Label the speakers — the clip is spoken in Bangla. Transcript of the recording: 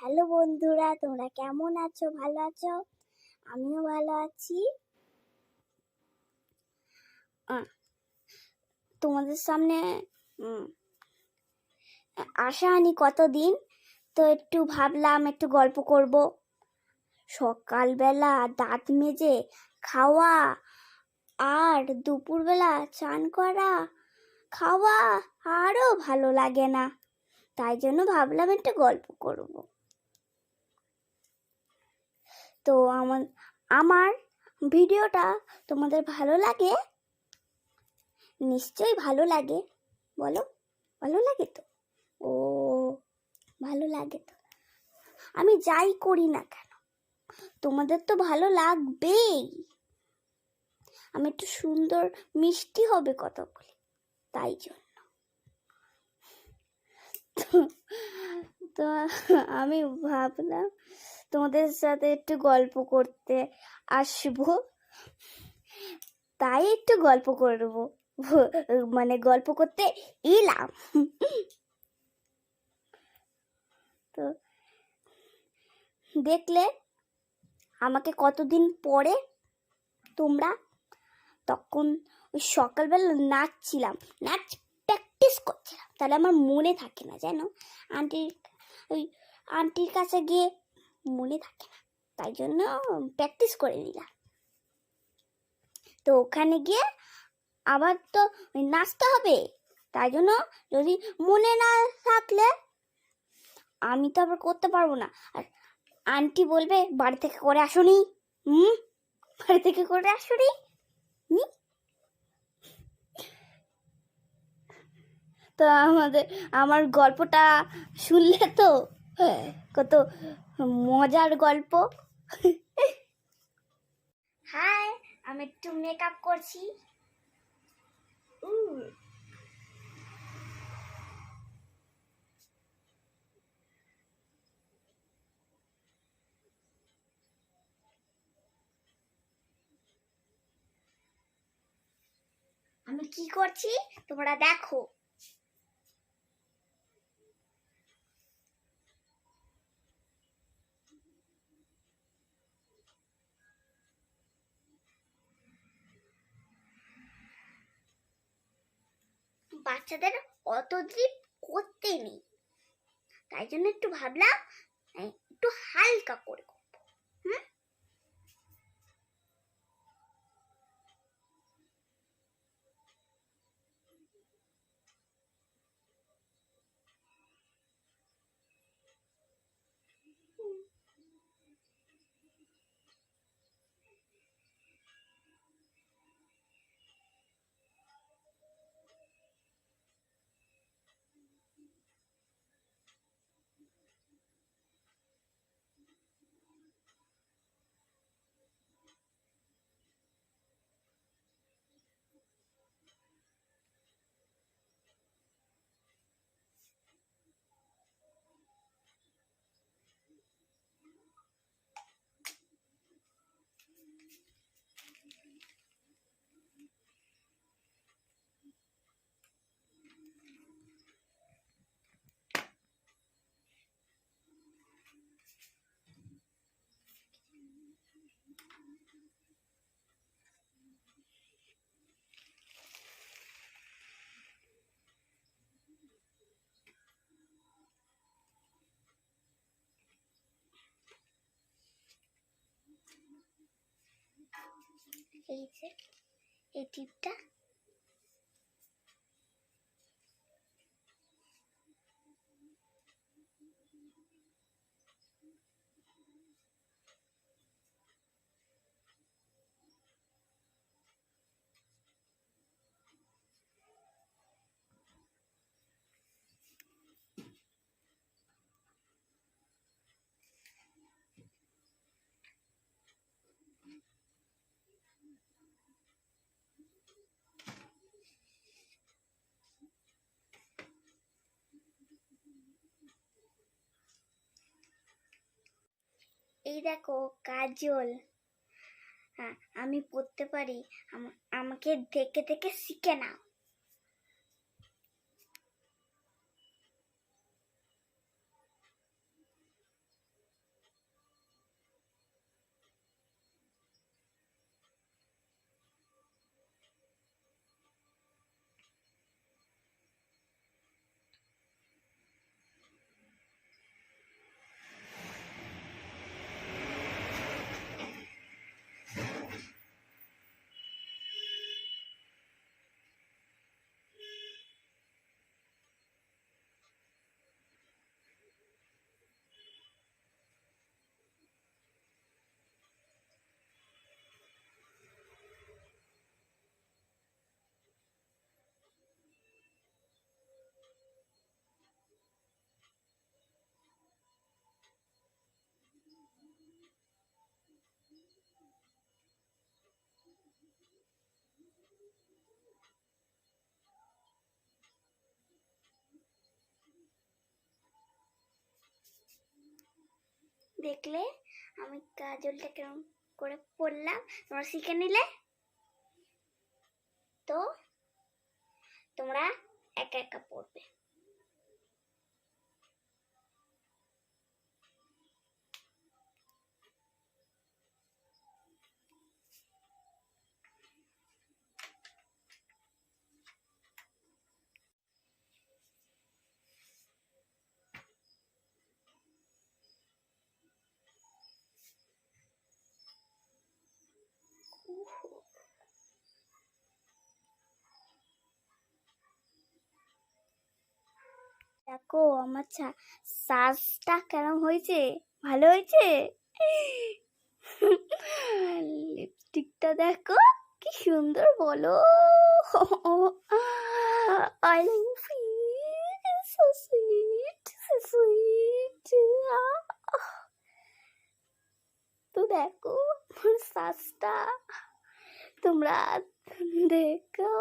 Speaker 1: হ্যালো বন্ধুরা, তোমরা কেমন আছো? ভালো আছো? আমিও ভালো আছি। তোমাদের সামনে আসা আনি কতদিন, তো একটু ভাবলাম একটু গল্প করব। সকালবেলা দাঁত মেজে খাওয়া আর দুপুরবেলা চান করা খাওয়া আরও ভালো লাগে না, তাই জন্য ভাবলাম একটু গল্প করব। তো আমার ভিডিওটা তোমাদের ভালো লাগে? নিশ্চয়ই ভালো লাগে, বলো ভালো লাগে তো? ও, ভালো লাগে তো। আমি যাই করি না কেন তোমাদের তো ভালো লাগবেই। আমি একটু সুন্দর মিষ্টি হবে কথা বলি, তাই জন্য। তো আমি ভাবলাম তোমাদের সাথে একটু গল্প করতে আসবো, তাই একটু গল্প করবো, মানে গল্প করতে এলাম। তো দেখলে আমাকে কতদিন পরে তোমরা, তখন ওই সকালবেলা নাচ প্র্যাকটিস করছিলাম, তাহলে আমার মনে থাকে না যেন, আন্টির কাছে গিয়ে মনে থাকে না, তাই জন্য প্র্যাকটিস করে নিলাম। তো ওখানে গিয়ে আবার তো নাচতে হবে, তাই জন্য যদি মনে না থাকলে আমি তো আবার করতে পারবো না। আর আন্টি বলবে বাড়ি থেকে করে আসুনি, বাড়ি থেকে করে আসুনি। তো আমার গল্পটা শুনলে তো কত মজার গল্প। হাই, আমি একটু মেকআপ করছি। আমি কি করছি তোমরা দেখো। বাচ্চাদের অত ড্রিপ করতে নেই, তাই জন্য একটু ভাবলাম একটু হালকা করে করবো। এই যে এই টিপটা, এই দেখো কাজল। হ্যাঁ, আমি পড়তে পারি, আমাকে দেখে দেখে শিখে নাও। দেখলে আমি কাজলটা কেমন করে পরলাম, তোমরা শিখে নিলে। তো তোমরা একা একা পড়বে। দেখো আমার সাজটা কেমন হয়েছে, ভালো হয়েছে। লিপস্টিকটা দেখো কি সুন্দর, বলো। I love you, so sweet, so sweet. তো দেখো আমার সাজটা তোমরা দেখো।